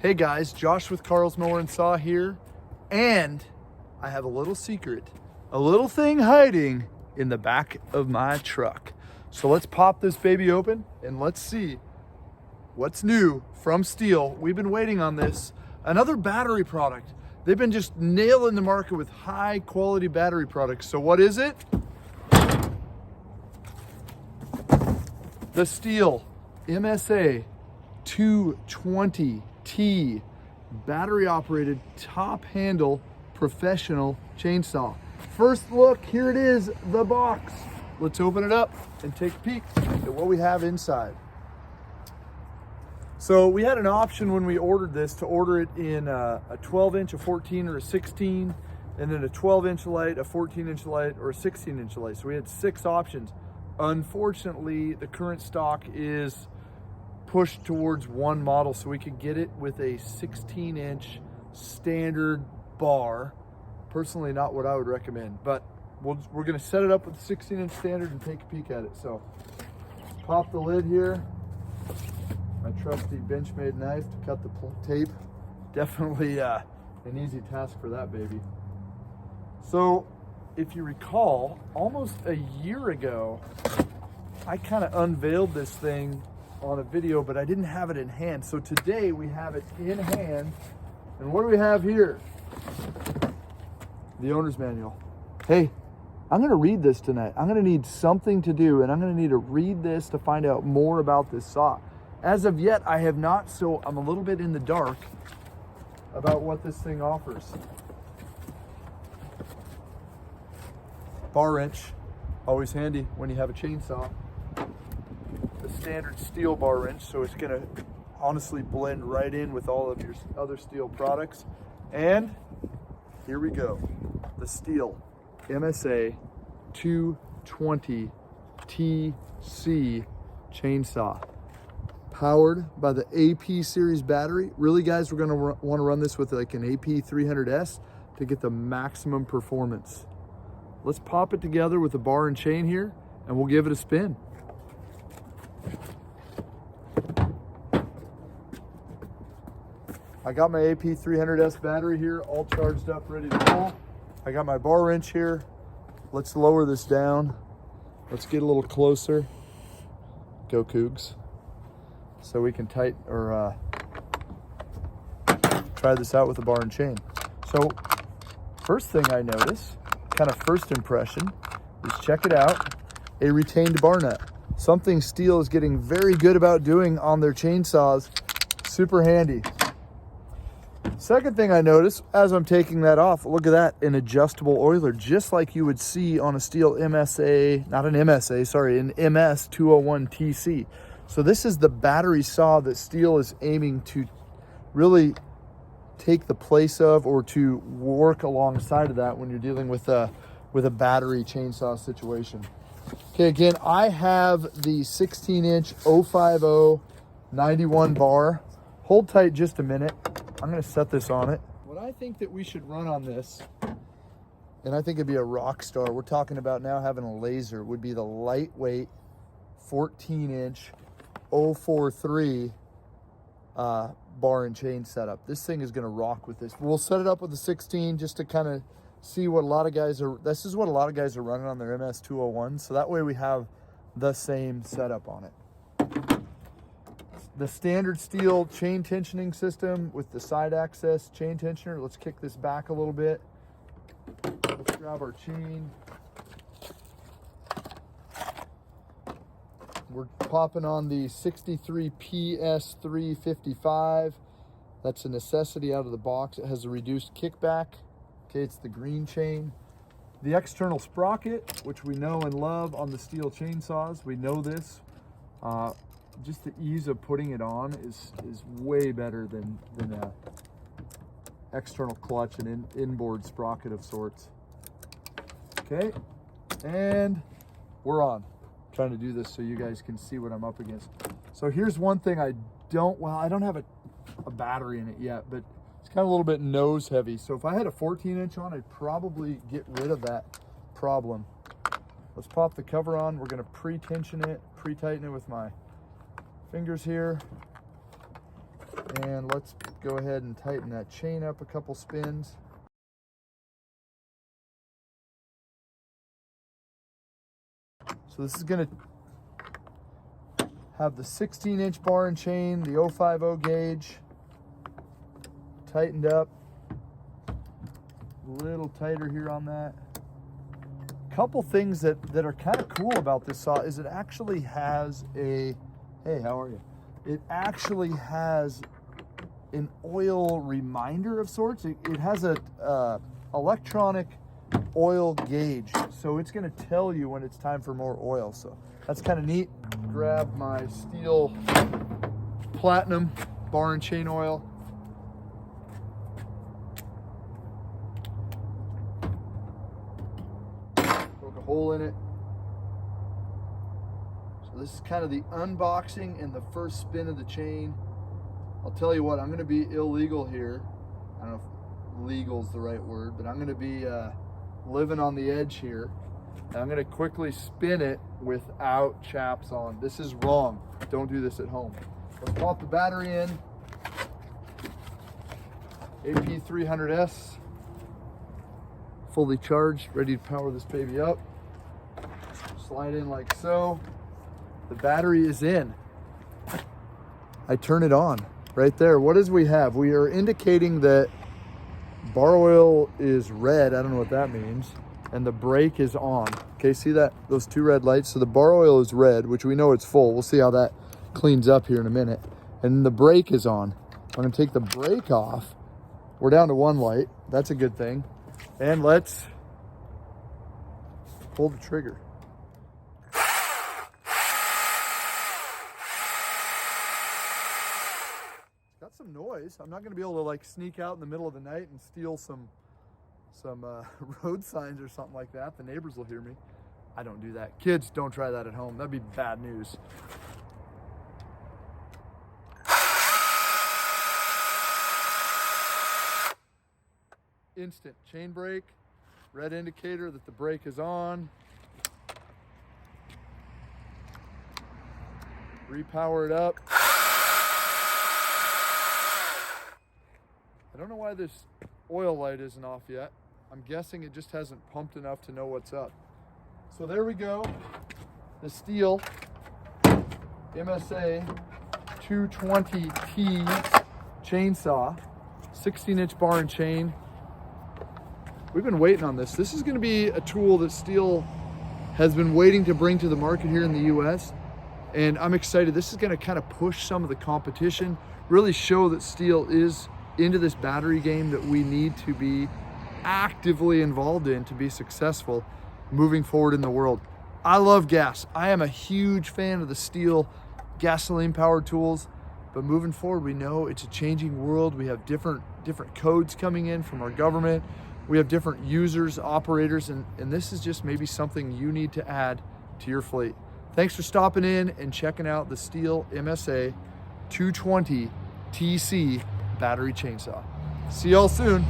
Hey guys, Josh with Carl's Mower Saw here, and I have a little secret, a little thing hiding in the back of my truck. So let's pop this baby open and let's see what's new from Stihl. We've been waiting on this. Another battery product. They've been just nailing the market with high quality battery products. So what is it? The Stihl MSA 220T battery operated top handle professional chainsaw. First look, here it is, the box. Let's open it up and take a peek at what we have inside. So we had an option when we ordered this to order it in a 12-inch, a 14, or a 16, and then a 12-inch light, a 14-inch light, or a 16-inch light. So we had 6 options. Unfortunately, the current stock is pushed towards one model, so we could get it with a 16-inch standard bar. Personally, not what I would recommend, but we're going to set it up with the 16-inch standard and take a peek at it. So pop the lid here. My trusty Benchmade knife to cut the tape. Definitely an easy task for that baby. So if you recall, almost a year ago, I kind of unveiled this thing on a video, but I didn't have it in hand. So today we have it in hand. And what do we have here? The owner's manual. Hey, I'm going to read this tonight. I'm going to need something to do, and I'm going to need to read this to find out more about this saw. As of yet, I have not, so I'm a little bit in the dark about what this thing offers. Bar wrench, always handy when you have a chainsaw. The standard Stihl bar wrench, so it's going to honestly blend right in with all of your other Stihl products. And here we go, the Stihl MSA 220 TC chainsaw, powered by the AP series battery. Really guys, we're going to want to run this with like an AP 300S to get the maximum performance. Let's pop it together with the bar and chain here, and we'll give it a spin. I got my AP 300S battery here, all charged up, ready to roll. I got my bar wrench here. Let's lower this down. Let's get a little closer. Go Cougs. So we can try this out with the bar and chain. So first thing I notice, kind of first impression, is check it out, a retained bar nut. Something Stihl is getting very good about doing on their chainsaws. Super handy. Second thing I notice as I'm taking that off, look at that, an adjustable oiler, just like you would see on a Stihl MSA, not an MSA, sorry, an MS 201 TC. So this is the battery saw that Stihl is aiming to really take the place of, or to work alongside of that when you're dealing with a battery chainsaw situation. Okay, again, I have the 16-inch 050 91 bar. Hold tight just a minute. I'm going to set this on it. What I think that we should run on this, and I think it'd be a rock star, we're talking about now having a laser, would be the lightweight 14-inch 043 bar and chain setup. This thing is going to rock with this. We'll set it up with the 16 just to kind of see what a lot of guys are, this is what a lot of guys are running on their MS 201. So that way we have the same setup on it. The standard Stihl chain tensioning system with the side access chain tensioner. Let's kick this back a little bit. Let's grab our chain. We're popping on the 63 PS355. That's a necessity out of the box. It has a reduced kickback. Okay, it's the green chain. The external sprocket, which we know and love on the Stihl chainsaws. We know this. Just the ease of putting it on is way better than a external clutch and inboard sprocket of sorts. Okay, and we're on. Trying to do this so you guys can see what I'm up against. So here's one thing I don't have a battery in it yet, but it's kind of a little bit nose heavy. So if I had a 14-inch on, I'd probably get rid of that problem. Let's pop the cover on. We're going to pre-tension it, pre-tighten it with my fingers here. And let's go ahead and tighten that chain up a couple spins. So this is going to have the 16-inch bar and chain, the 050 gauge, tightened up. A little tighter here on that. Couple things that are kind of cool about this saw is it actually has a, hey, how are you? It actually has an oil reminder of sorts. It has a electronic oil gauge, so it's going to tell you when it's time for more oil. So that's kind of neat. Grab my Stihl Platinum bar and chain oil. Poke a hole in it. So this is kind of the unboxing and the first spin of the chain. I'll tell you what, I'm going to be illegal here. I don't know if legal is the right word, but I'm going to be living on the edge here. And I'm going to quickly spin it without chaps on. This is wrong. Don't do this at home. Let's pop the battery in. AP 300S. Fully charged, ready to power this baby up. Slide in like so. The battery is in. I turn it on right there. What does we have? We are indicating that bar oil is red. I don't know what that means. And the brake is on. Okay, see that? Those two red lights. So the bar oil is red, which we know it's full. We'll see how that cleans up here in a minute. And the brake is on. I'm gonna take the brake off. We're down to one light. That's a good thing. And let's pull the trigger. It's got some noise. I'm not gonna be able to like sneak out in the middle of the night and steal some road signs or something like that. The neighbors will hear me. I don't do that. Kids, don't try that at home. That'd be bad news. Instant chain brake, red indicator that the brake is on. Repower it up. I don't know why this oil light isn't off yet. I'm guessing it just hasn't pumped enough to know what's up. So there we go. The Stihl MSA 220T chainsaw, 16-inch bar and chain. We've been waiting on this. This is going to be a tool that Stihl has been waiting to bring to the market here in the US. And I'm excited. This is going to kind of push some of the competition, really show that Stihl is into this battery game that we need to be actively involved in to be successful moving forward in the world. I love gas. I am a huge fan of the Stihl gasoline powered tools, but moving forward, we know it's a changing world. We have different codes coming in from our government. We have different users, operators, and this is just maybe something you need to add to your fleet. Thanks for stopping in and checking out the Stihl MSA 220 TC battery chainsaw. See y'all soon.